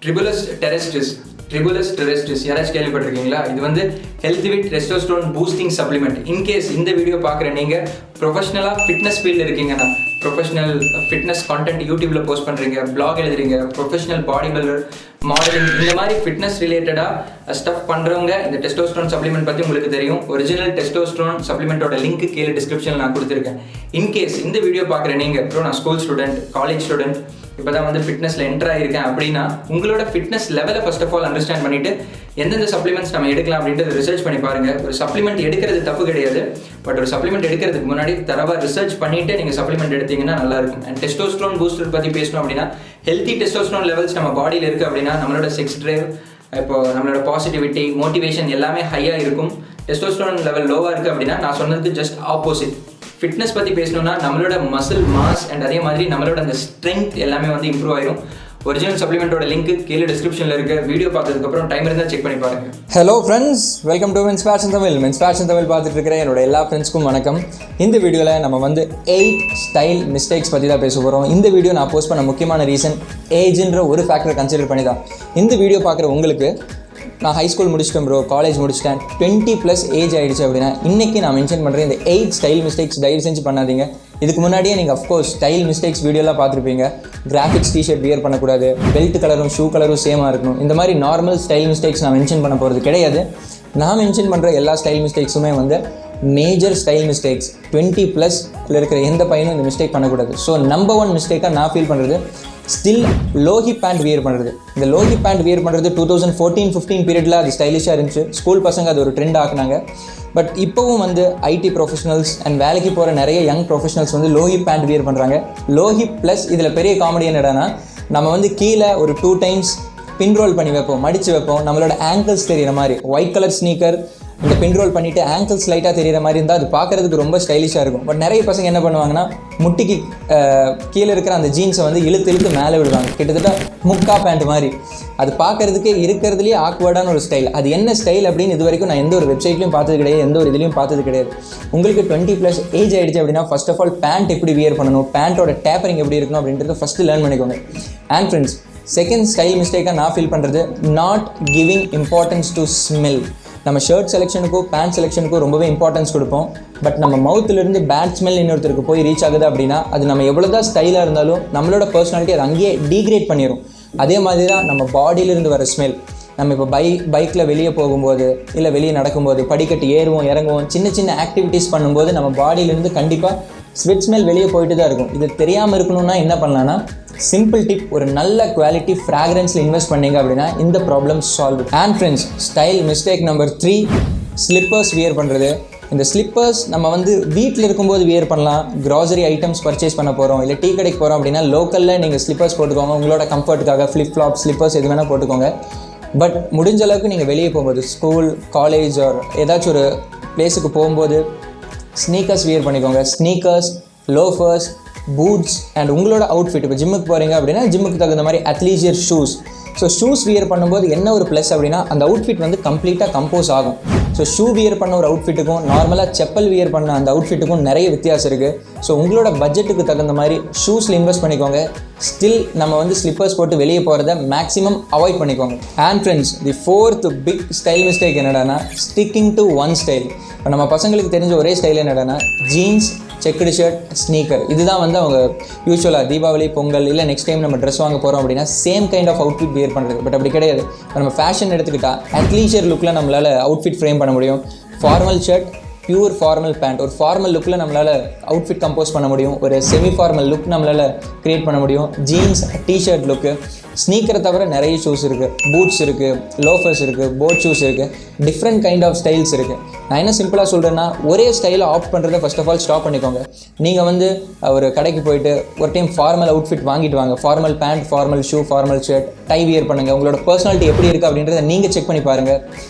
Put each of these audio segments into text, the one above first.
Tribulus Terrestris யாராச்சும் கேள்விப்பட்டிருக்கீங்களா? இது வந்து Healthvit testosterone boosting supplement. In case இந்த வீடியோ பார்க்குற நீங்கள் ப்ரொஃபஷனலாக ஃபிட்னஸ் ஃபீல்டில் இருக்கீங்கன்னா, ப்ரொஃபஷனல் ஃபிட்னஸ் கான்டென்ட் யூடியூப்பில் போஸ்ட் பண்ணுறீங்க, பிளாக் எழுதுறீங்க, ப்ரொஃபஷனல் பாடி பில்டர், மாடலிங், இந்த மாதிரி ஃபிட்னஸ் ரிலேட்டடாக ஸ்டஃப் பண்ணுறவங்க இந்த டெஸ்டோஸ்டெரோன் சப்ளிமெண்ட் பற்றி உங்களுக்கு தெரியும். ஒரிஜினல் டெஸ்டோஸ்டெரோன் சப்ளிமெண்ட்டோட லிங்க் கீழே டிஸ்கிரிப்ஷனில் நான் கொடுத்துருக்கேன். இன்கேஸ் இந்த வீடியோ பார்க்குற நீங்கள் அப்புறம் நான் ஸ்கூல் ஸ்டூடெண்ட், காலேஜ் ஸ்டூடெண்ட், இப்போ தான் வந்து ஃபிட்னஸில் என்டர் ஆகிருக்கேன் அப்படின்னா உங்களோட ஃபிட்னஸ் லெவலை ஃபர்ஸ்ட் ஆஃப் ஆல் அண்டர்ஸ்டாண்ட் பண்ணிவிட்டு எந்தெந்த சப்ளிமெண்ட்ஸ் நம்ம எடுக்கலாம் அப்படின்ட்டு ரிசர்ச் பண்ணி பாருங்கள். ஒரு சப்ளிமெண்ட் எடுக்கிறது தப்பு கிடையாது, பட் ஒரு சப்ளிமெண்ட் எடுக்கிறதுக்கு முன்னாடி தரவாக ரிசர்ச் பண்ணிவிட்டு நீங்கள் சப்ளிமெண்ட் எடுத்தீங்கன்னா நல்லாயிருக்கும். அண்ட் டெஸ்டோஸ்டெரோன் பூஸ்டர் பற்றி பேசணும் அப்படின்னா, ஹெல்த்தி டெஸ்டோஸ்டெரோன் லெவல்ஸ் நம்ம பாடியில் இருக்குது அப்படின்னா நம்மளோட செக்ஸ் ட்ரைவ், இப்போ நம்மளோட பாசிட்டிவிட்டி, மோட்டிவேஷன் எல்லாமே ஹையாக இருக்கும். டெஸ்டோஸ்டெரோன் லெவல் லோவாக இருக்குது அப்படின்னா நான் சொன்னதுக்கு ஜஸ்ட் ஆப்போசிட். ஃபிட்னஸ் பற்றி பேசணும்னா நம்மளோட மசில் மாஸ் அண்ட் அதே மாதிரி நம்மளோட அந்த ஸ்ட்ரென்த் எல்லாமே வந்து இம்ப்ரூவ் ஆயிரும். ஒரிஜினல் சப்ளிமெண்ட்டோட லிங்க் கீழே டிஸ்கிரிப்ஷனில் இருக்க. வீடியோ பார்த்ததுக்கப்புறம் டைம் இருந்தால் செக் பண்ணி பாருங்க. Hello friends, welcome to men's fashion Tamil பார்த்துட்டு இருக்கிற என்னோட எல்லா ஃப்ரெண்ட்ஸ்க்கும் வணக்கம். இந்த வீடியோவில் நம்ம வந்து 8 ஸ்டைல் மிஸ்டேக்ஸ் பற்றி தான் பேச போகிறோம். இந்த வீடியோ நான் போஸ்ட் பண்ண முக்கியமான ரீசன் ஏஜ்ன்ற ஒரு ஃபேக்டரை கன்சிடர் பண்ணி தான். இந்த வீடியோ பார்க்குற உங்களுக்கு நான் ஹை ஸ்கூல் முடிச்சிட்டேன் ப்ரோ, காலேஜ் முடிச்சிட்டேன், 20+ ஏஜ் ஆகிடுச்சு அப்படின்னா இன்றைக்கி நான் மென்ஷன் பண்ணுறேன் இந்த 8 ஸ்டைல் மிஸ்டேக்ஸ் தயவு செஞ்சு பண்ணாதீங்க. இதுக்கு முன்னாடியே நீங்கள் அஃப்கோர்ஸ் ஸ்டைல் மிஸ்டேக்ஸ் வீடியோலாம் பார்த்துருப்பீங்க. கிராஃபிக்ஸ் டிஷர்ட் வியர் பண்ணக்கூடாது, பெல்ட் கலரும் ஷூ கலரும் சேமாக இருக்கணும், இந்த மாதிரி நார்மல் ஸ்டைல் மிஸ்டேக்ஸ் நான் மென்ஷன் பண்ண போகிறது கிடையாது. நான் மென்ஷன் பண்ணுற எல்லா ஸ்டைல் மிஸ்டேக்ஸுமே வந்து மேஜர் ஸ்டைல் மிஸ்டேக்ஸ். 20+ இருக்கிற எந்த பையனும் இந்த மிஸ்டேக் பண்ணக்கூடாது. ஸோ நம்பர் 1 மிஸ்டேக்காக நான் ஃபீல் பண்ணுறது ஸ்டில் லோஹி பேண்ட் வியர் பண்ணுறது. இந்த லோஹி பேண்ட் வியர் பண்ணுறது 2014-15 பீரியடில் அது ஸ்டைலிஷாக இருந்துச்சு. ஸ்கூல் பசங்க அது ஒரு ட்ரெண்ட் ஆக்குனாங்க. பட் இப்போவும் வந்து ஐடி ப்ரொஃபஷனல்ஸ் அண்ட் வேலைக்கு போகிற நிறைய யங் ப்ரொஃபஷனல்ஸ் வந்து லோஹி பேண்ட் வியர் பண்ணுறாங்க. லோஹி ப்ளஸ் இதில் பெரிய காமெடி என்னடானா, நம்ம வந்து கீழே ஒரு 2 டைம்ஸ் பின் ரோல் பண்ணி வைப்போம், மடித்து வைப்போம். நம்மளோட ஆங்கிள்ஸ் தெரிகிற மாதிரி ஒயிட் கலர் ஸ்னீக்கர் இந்த பின் ரோல் பண்ணிவிட்டு ஆங்கிள்ஸ் லைட்டாக தெரிகிற மாதிரி இருந்தால் அது பார்க்குறதுக்கு ரொம்ப ஸ்டைலிஷாக இருக்கும். பட் நிறைய பசங்க என்ன பண்ணுவாங்கன்னா, முட்டிக்கு கீழே இருக்கிற அந்த ஜீன்ஸை வந்து இழுத்து மேலே விடுவாங்க, கிட்டத்தட்ட முக்கா பேண்ட் மாதிரி. அது பார்க்குறதுக்கே இருக்கிறதுலேயே ஆக்வர்டான ஒரு ஸ்டைல். அது என்ன ஸ்டைல் அப்படின்னு இது வரைக்கும் நான் எந்த ஒரு வெப்சைட்லையும் பார்த்தது கிடையாது, எந்த ஒரு இதுலையும் பார்த்தது கிடையாது. உங்களுக்கு 20+ ஏஜ் ஆகிடுச்சு அப்படின்னா ஃபர்ஸ்ட் ஆஃப் ஆல் பேண்ட் எப்படி வியர் பண்ணணும், பேண்ட்டோட டேப்பரிங் எப்படி இருக்கணும் அப்படின்றத ஃபஸ்ட்டு லேர்ன் பண்ணிக்கோங்க. அண்ட் ஃப்ரெண்ட்ஸ், செகண்ட் ஸ்டைல் மிஸ்டேக்காக நான் ஃபீல் பண்ணுறது not giving importance to smell. நம்ம ஷர்ட் செலெக்ஷனுக்கும் பேண்ட் செலெக்ஷனுக்கும் ரொம்பவே இம்பார்ட்டன்ஸ் கொடுப்போம். பட் நம்ம மவுத்துலேருந்து பேட் ஸ்மெல் இன்னொருத்தருக்கு போய் ரீச் ஆகுது அப்படின்னா அது நம்ம எவ்வளோ தான் ஸ்டைலாக இருந்தாலும் நம்மளோட பர்சனாலிட்டி அது அங்கேயே டீக்ரேட் பண்ணிடும். அதே மாதிரி தான் நம்ம பாடியிலேருந்து வர ஸ்மெல். நம்ம இப்போ பைக்கில் வெளியே போகும்போது, இல்லை வெளியே நடக்கும்போது, படிக்கட்டு ஏறுவோம் இறங்குவோம், சின்ன ஆக்டிவிட்டீஸ் பண்ணும்போது நம்ம பாடியிலேருந்து கண்டிப்பாக ஸ்வெட் ஸ்மெல் வெளியே போயிட்டு தான் இருக்கும். இது தெரியாமல் இருக்கணும்னா என்ன பண்ணலான்னா, சிம்பிள் டிப், ஒரு நல்ல குவாலிட்டி ஃப்ராக்ரன்ஸில் இன்வெஸ்ட் பண்ணிங்க அப்படின்னா இந்த problem solve. And friends, style mistake number 3 slippers wear பண்ணுறது. இந்த ஸ்லிப்பர்ஸ் நம்ம வந்து வீட்டில் இருக்கும்போது வியர் பண்ணலாம். க்ராசரி ஐட்டம்ஸ் பர்ச்சேஸ் பண்ண போகிறோம், இல்லை டீ கடைக்கு போகிறோம் அப்படின்னா லோக்கலில் நீங்கள் ஸ்லிப்பர்ஸ் போட்டுக்கோங்க. உங்களோட கம்ஃபர்ட்டுக்காக ஃப்ளிப்-ஃப்ளாப் ஸ்லிப்பர்ஸ் எது வேணால் போட்டுக்கோங்க. பட் முடிஞ்ச அளவுக்கு நீங்கள் வெளியே போகும்போது, ஸ்கூல், காலேஜ் ஆர் ஏதாச்சும் ஒரு பிளேஸுக்கு போகும்போது ஸ்னீக்கர்ஸ் வியர் பண்ணிக்கோங்க. ஸ்னீக்கர்ஸ், லோஃபர்ஸ், பூட்ஸ் அண்ட் உங்களோட அவுட்ஃபிட். இப்போ ஜிம்முக்கு போகிறீங்க அப்படின்னா ஜிம்முக்கு தகுந்த மாதிரி அத்லீசியர் ஷூஸ். ஸோ ஷூஸ் வியர் பண்ணும்போது என்ன ஒரு ப்ளஸ் அப்படின்னா அந்த அவுட்ஃபிட் வந்து கம்ப்ளீட்டாக கம்போஸ் ஆகும். ஸோ ஷூ வியர் பண்ண ஒரு அவுட்ஃபிட்டுக்கும் நார்மலாக செப்பல் வியர் பண்ண அந்த அவுட்ஃபிட்டுக்கும் நிறைய வித்தியாசம் இருக்குது. ஸோ உங்களோட பட்ஜெட்டுக்கு தகுந்த மாதிரி ஷூஸில் இன்வெஸ்ட் பண்ணிக்கோங்க. ஸ்டில் நம்ம வந்து ஸ்லிப்பர்ஸ் போட்டு வெளியே போகிறத மேக்ஸிமம் அவாய்ட் பண்ணிக்கோங்க. And friends, the 4th big style mistake என்னடானா ஸ்டிக்கிங் டு ஒன் ஸ்டைல். இப்போ நம்ம பசங்களுக்கு தெரிஞ்ச ஒரே ஸ்டைல் என்னடானா ஜீன்ஸ், செக்குடு ஷர்ட், ஸ்னீக்கர். இதுதான் வந்து அவங்க யூஸ்வலாக தீபாவளி, பொங்கல், இல்லை நெக்ஸ்ட் டைம் நம்ம ட்ரெஸ் வாங்க போகிறோம் அப்படின்னா same kind of outfit wear பண்ணுறது. பட் அப்படி கிடையாது. நம்ம ஃபேஷன் எடுத்துக்கிட்டால் அத்லீஷர் லுக்கில் நம்மளால் அவுட்ஃபிட் ஃப்ரேம் பண்ண முடியும். Formal shirt, pure formal pant, ஒரு ஃபார்மல் லுக்கில் நம்மளால் அவுட்ஃபிட் கம்போஸ் பண்ண முடியும். ஒரு செமி ஃபார்மல் லுக் நம்மளால் க்ரியேட் பண்ண முடியும். ஜீன்ஸ், டிஷர்ட் லுக்கு. ஸ்னீக்கரை தவிர நிறைய ஷூஸ் இருக்குது, பூட்ஸ் இருக்குது, லோஃபர்ஸ் இருக்குது, போட் ஷூஸ் இருக்குது, டிஃப்ரெண்ட் கைண்ட் ஆஃப் ஸ்டைல்ஸ் இருக்குது. நான் என்ன சிம்பிளாக சொல்கிறேன்னா, ஒரே ஸ்டைலை ஆப்ட் பண்ணுறதை ஃபர்ஸ்ட் ஆஃப் ஆல் ஸ்டாப் பண்ணிக்கோங்க. நீங்கள் வந்து ஒரு கடைக்கு போயிட்டு ஒரு டைம் ஃபார்மல் அவுட்ஃபிட் வாங்கிட்டு வாங்க. Formal pant, formal shoe, formal shirt, tie wear பண்ணுங்கள். உங்களோட பர்சனாலிட்டி எப்படி இருக்குது அப்படின்றத நீங்கள் செக் பண்ணி பாருங்கள்.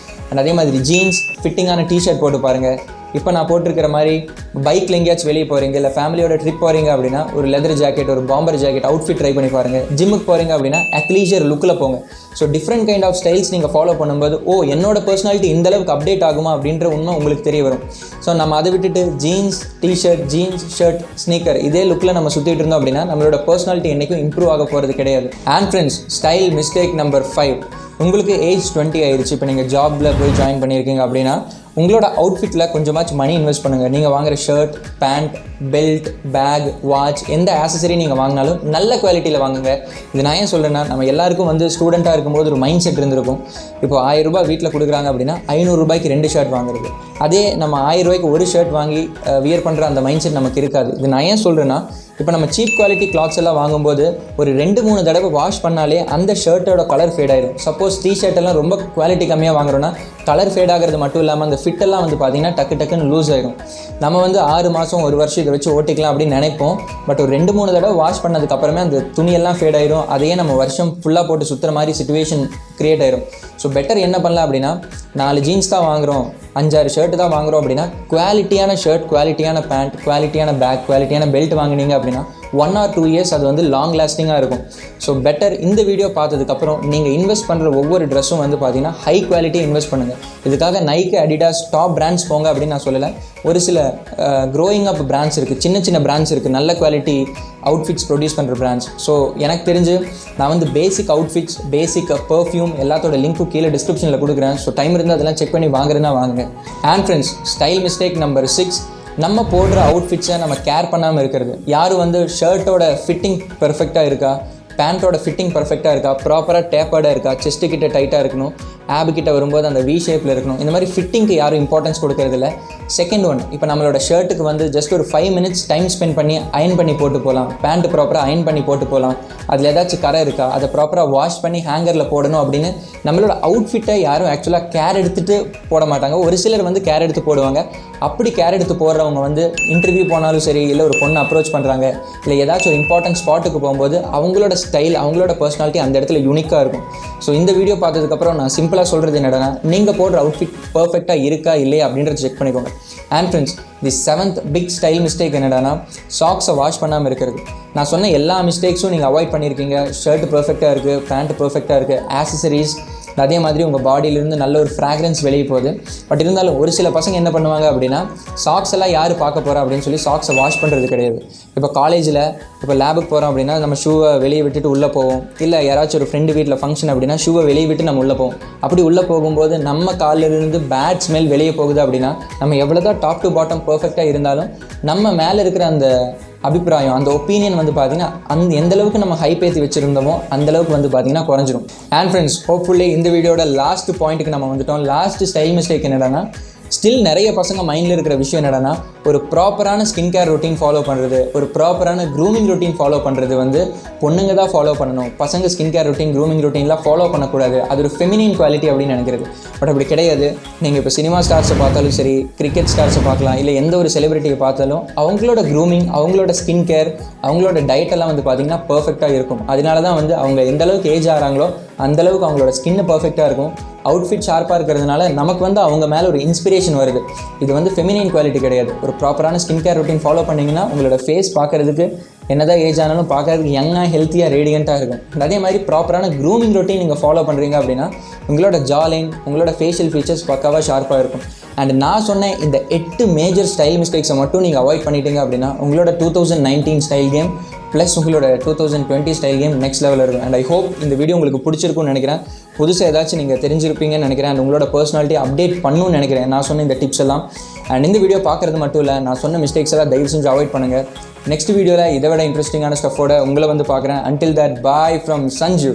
அண்ட் அதே மாதிரி ஜீன்ஸ், ஃபிட்டிங்கான டிஷர்ட் போட்டு பாருங்கள். இப்போ நான் போட்டிருக்கிற மாதிரி பைக்கில் எங்கேயாச்சும் வெளியே போகிறீங்க, இல்லை ஃபேமிலியோட ட்ரிப் போகிறீங்க அப்படின்னா ஒரு லெதர் ஜாக்கெட், ஒரு பாம்பர் ஜாக்கெட் அவுட்ஃபிட் ட்ரை பண்ணி பாருங்கள். ஜிம்முக்கு போகிறீங்க அப்படின்னா அத்லீஷர் லுக்கில் போங்க. So different kind of styles நீங்கள் ஃபாலோ பண்ணும்போது என்னோட பர்சனாலிட்டி இந்த அளவுக்கு அப்டேட் ஆகுமா அப்படின்ற உண்மை உங்களுக்கு தெரிய வரும். ஸோ நம்ம அதை விட்டுட்டு jeans T shirt, jeans shirt, sneaker இதே லுக்கில் நம்ம சுற்றிட்டு இருந்தோம் அப்படின்னா நம்மளோட பர்சனாலிட்டி என்றைக்கும் இம்ப்ரூவ் ஆக போகிறது கிடையாது. And friends, style mistake number 5. உங்களுக்கு ஏஜ் 20 ஆயிடுச்சு, இப்போ நீங்கள் ஜாபில் போய் ஜாயின் பண்ணியிருக்கீங்க அப்படின்னா உங்களோட அவுட்ஃபிட்டில் கொஞ்சமாச்சும் மணி இன்வெஸ்ட் பண்ணுங்கள். நீங்கள் வாங்குகிற shirt, pant, belt, bag, watch எந்த ஆக்சசரி நீங்கள் வாங்கினாலும் நல்ல குவாலிட்டியில் வாங்குங்க. இது நான் ஏன் சொல்கிறேன்னா, நம்ம எல்லாருக்கும் ஸ்டூடெண்ட்டாக இருக்கும்போது ஒரு மைண்ட் செட் இருந்திருக்கும். இப்போ 1000 ரூபாய் வீட்டில் கொடுக்குறாங்க அப்படின்னா 500 ரூபாய்க்கு 2 ஷர்ட் வாங்குறது. அதே நம்ம 1000 ரூபாய்க்கு ஒரு ஷர்ட் வாங்கி வியர் பண்ணுற அந்த மைண்ட் செட் நமக்கு இருக்காது. இது நான் ஏன் சொல்கிறேன்னா, இப்போ நம்ம சீப் குவாலிட்டி கிளாத்ஸ் எல்லாம் வாங்கும்போது ஒரு 2-3 தடவை வாஷ் பண்ணாலே அந்த ஷர்ட்டோட கலர் ஃபேட் ஆயிடும். சப்போஸ் டிஷர்ட் எல்லாம் ரொம்ப குவாலிட்டி கம்மியாக வாங்குறோன்னா கலர் ஃபேட் ஆகிறது மட்டும் இல்லாமல் அந்த ஃபிட் எல்லாம் பார்த்தீங்கன்னா டக்குன்னு லூஸ் ஆயிடும். நம்ம 6 மாதம் 1 வருஷம் இதை வச்சு ஓட்டிக்கலாம் அப்படின்னு நினைப்போம். பட் ஒரு 2-3 தடவை வாஷ் பண்ணதுக்கு அப்புறமே அந்த துணியெல்லாம் ஃபேட் ஆயிடும். அதையே நம்ம வருஷம் ஃபுல்லாக போட்டு சுற்றுற மாதிரி சிச்சுவேஷன் கிரியேட் ஆயிடும். ஸோ பெட்டர் என்ன பண்ணலாம் அப்படின்னா, 4 ஜீன்ஸ் தான் வாங்குகிறோம், 5-6 ஷர்ட் தான் வாங்குகிறோம் அப்படின்னா குவாலிட்டியான ஷர்ட், குவாலிட்டியான பேண்ட், குவாலிட்டியான பேக், குவாலிட்டியான பெல்ட் வாங்கினீங்க அப்படின்னா 1 or 2 இயர்ஸ் அது லாங் லாஸ்டிங்காக இருக்கும். ஸோ பெட்டர் இந்த வீடியோ பார்த்ததுக்கப்புறம் நீங்கள் இன்வெஸ்ட் பண்ணுற ஒவ்வொரு ட்ரெஸ்ஸும் பார்த்தீங்கன்னா ஹை குவாலிட்டி இன்வெஸ்ட் பண்ணுங்கள். இதுக்காக நைக்கி, அடிடாஸ் டாப் பிராண்ட்ஸ் போங்க அப்படின்னு நான் சொல்லலை. ஒரு சில க்ரோயிங் அப் பிராண்ட்ஸ் இருக்குது, சின்ன பிராண்ட்ஸ் இருக்குது, நல்ல குவாலிட்டி அவுட்ஃபிட்ஸ் ப்ரொடியூஸ் பண்ணுற பிராண்ட்ஸ். ஸோ எனக்கு தெரிஞ்சு நான் பேசிக் அவுட்ஃபிட்ஸ், பேசிக் பர்ஃப்யூம் எல்லாத்தோட லிங்க்கும் கீழே டிஸ்கிரிப்ஷனில் கொடுக்குறேன். ஸோ டைம் இருந்தால் அதெல்லாம் செக் பண்ணி வாங்குறதுனா வாங்குங்க. And friends, style mistake number 6. நம்ம போடுற அவுட்ஃபிட்ஸை நம்ம கேர் பண்ணாமல் இருக்கிறது. யாரும் ஷர்ட்டோட ஃபிட்டிங் பெர்ஃபெக்டாக இருக்கா, பேண்ட்டோட ஃபிட்டிங் பர்ஃபெக்டாக இருக்கா, ப்ராப்பராக டேப்பர்டாக இருக்கா, செஸ்ட்டு கிட்ட டைட்டாக இருக்கணும், ஆபு கிட்ட வரும்போது அந்த வி ஷேப்பில் இருக்கணும். இந்த மாதிரி ஃபிட்டிங்க்கு யாரும் இம்பார்ட்டன்ஸ் கொடுக்கறதில்ல. செகண்ட் ஒன், இப்போ நம்மளோட ஷர்ட்டுக்கு ஜஸ்ட் ஒரு 5 minutes டைம் ஸ்பெண்ட் பண்ணி அயன் பண்ணி போட்டு போகலாம். பேண்ட் ப்ராப்பராக அயன் பண்ணி போட்டு போகலாம். அதில் ஏதாச்சும் கரை இருக்கா, அதை ப்ராப்பராக வாஷ் பண்ணி ஹேங்கரில் போடணும் அப்படின்னு நம்மளோட அவுட்ஃபிட்டை யாரும் ஆக்சுவலாக கேர் எடுத்துகிட்டு போட மாட்டாங்க. ஒரு சிலர் கேர் எடுத்து போடுவாங்க. அப்படி கேர் எடுத்து போடுறவங்க இன்டர்வியூ போனாலும் சரி, இல்லை ஒரு பொண்ணு அப்ரோச் பண்ணுறாங்க, இல்லை ஏதாச்சும் ஒரு இம்பார்ட்டன்ட் ஸ்பாட்டுக்கு போகும்போது அவங்களோட ஸ்டைல், அவங்களோட பர்சனாலிட்டி அந்த இடத்துல யூனிக்காக இருக்கும். ஸோ இந்த வீடியோ பார்த்ததுக்கப்புறம் நான் சிம்பிளாக சொல்கிறது என்னன்னா, நீங்கள் போடுற அவுட்ஃபிட் பர்ஃபெக்டாக இருக்கா இல்லையா அப்படின்றத செக் பண்ணிக்கோங்க. And friends, the 7th big style mistake என்னடானா, சாக்ஸை வாஷ் பண்ணாமல் இருக்கிறது. நான் சொன்ன எல்லா மிஸ்டேக்ஸும் நீங்கள் அவாய்ட் பண்ணியிருக்கீங்க. ஷர்ட் பர்ஃபெக்டாக இருக்குது, பேண்ட் பர்ஃபெக்டாக இருக்குது, ஆக்சசரிஸ் அதே மாதிரி உங்கள் பாடியிலேருந்து நல்ல ஒரு ஃப்ராக்ரன்ஸ் வெளியே போகுது. பட் இருந்தாலும் ஒரு சில பசங்க என்ன பண்ணுவாங்க அப்படின்னா, சாக்ஸ் எல்லாம் யார் பார்க்க போகிறா அப்படின்னு சொல்லி சாக்ஸை வாஷ் பண்ணுறது கிடையாது. இப்போ காலேஜில் இப்போ லேபுக்கு போகிறோம் அப்படின்னா நம்ம ஷூவை வெளியே விட்டுட்டு உள்ளே போவோம். இல்லை யாராச்சும் ஒரு ஃப்ரெண்டு வீட்டில் ஃபங்க்ஷன் அப்படின்னா ஷூவை வெளியே விட்டு நம்ம உள்ளே போவோம். அப்படி உள்ளே போகும்போது நம்ம காலிலிருந்து பேட் ஸ்மெல் வெளியே போகுது அப்படின்னா நம்ம எவ்வளோ தான் டாப் டு பாட்டம் பர்ஃபெக்டாக இருந்தாலும் நம்ம மேலே இருக்கிற அந்த அபிப்பிராயம், அந்த ஒப்பீனியன் பார்த்தீங்கன்னா எந்த அளவுக்கு நம்ம ஹைப் ஏற்றி வச்சுருந்தோமோ அந்தளவுக்கு பார்த்தீங்கன்னா குறைஞ்சிரும். அண்ட் ஃப்ரெண்ட்ஸ், ஹோப்ஃபுல்லி இந்த வீடியோட லாஸ்ட் பாயிண்ட்டுக்கு நம்ம வந்துட்டோம். லாஸ்ட் ஸ்டைல் மிஸ்டேக் என்னடானா, ஸ்டில் நிறைய பசங்க மைண்டில் இருக்கிற விஷயம் என்னடானா, ஒரு ப்ராப்பரான ஸ்கின் கேர் ரொட்டீன் ஃபாலோ பண்ணுறது, ஒரு ப்ராப்பரான க்ரூமிங் ரொட்டீன் ஃபாலோ பண்ணுறது பொண்ணுங்க தான் ஃபாலோ பண்ணணும். பசங்க ஸ்கின் கேர் ரொட்டீன், க்ரூமிங் ரொட்டீன்லாம் ஃபாலோ பண்ணக்கூடாது. அது ஒரு ஃபெமினின் குவாலிட்டி அப்படின்னு நினைக்கிறது. பட் அப்படி கிடையாது. நீங்கள் இப்போ சினிமா ஸ்டார்ஸை பார்த்தாலும் சரி, கிரிக்கெட் ஸ்டார்ஸை பார்க்கலாம், இல்லை எந்த ஒரு செலிபிரிட்டியை பார்த்தாலும் அவங்களோட க்ரூமிங், அவங்களோட ஸ்கின் கேர், அவங்களோட டயட்டெல்லாம் பார்த்தீங்கன்னா பர்ஃபெக்டாக இருக்கும். அதனால தான் அவங்க எந்த அளவுக்கு ஏஜ் ஆகிறாங்களோ அந்தளவுக்கு அவங்களோட ஸ்கின்னு பர்ஃபெக்டாக இருக்கும். அவுட்ஃபிட் ஷார்ப்பாக இருக்கிறதுனால நமக்கு அவங்க மேலே ஒரு இன்ஸ்பிரேஷன் வருது. இது ஃபெமினின் குவாலிட்டி கிடையாது. ஒரு ப்ராப்பரான ஸ்கின் கேர் ரொட்டீன் ஃபாலோ பண்ணிங்கன்னா உங்களோட ஃபேஸ் பார்க்குறதுக்கு என்னதான் ஏஜ் ஆனாலும் பார்க்குறதுக்கு யங்காக, ஹெல்த்தியாக, ரேடியண்ட்டாக இருக்கும். அதே மாதிரி ப்ராப்பரான க்ரூமிங் ரொட்டீன் நீங்கள் ஃபாலோ பண்ணுறீங்க அப்படின்னா உங்களோட ஜாலைன், உங்களோட ஃபேஷியல் ஃபீச்சர்ஸ் பக்காவாக ஷார்ப்பாக இருக்கும். அண்ட் நான் சொன்ன இந்த 8 மேஜர் ஸ்டைல் மிஸ்டேக்ஸை மட்டும் நீங்கள் அவாய்ட் பண்ணிட்டீங்க அப்படின்னா உங்களோட 2019 ஸ்டைல் கேம் ப்ளஸ் உங்களோட 2020 ஸ்டைல் கேம் நெக்ஸ்ட் லெவலில் இருக்கும். அண்ட் ஐ ஹோப் இந்த வீடியோ உங்களுக்கு பிடிச்சிருக்குன்னு நினைக்கிறேன். புதுசாக ஏதாச்சும் நீங்கள் தெரிஞ்சிருப்பீங்கன்னு நினைக்கிறேன். அண்ட் உங்களோட பர்சனாலிட்டி அப்டேட் பண்ணணும்னு நினைக்கிறேன் நான் சொன்ன இந்த டிப்ஸ் எல்லாம். அண்ட் இந்த வீடியோ பார்க்குறது மட்டும் இல்லை, நான் சொன்ன மிஸ்டேக்ஸ் எல்லாம் தயவு செஞ்சு அவாய்ட் பண்ணுங்கள். நெக்ஸ்ட் வீடியோவில் இதை விட இன்ட்ரெஸ்டிங்கான ஸ்டஃபோட உங்களை பார்க்குறேன். Until that, bye from Sanju.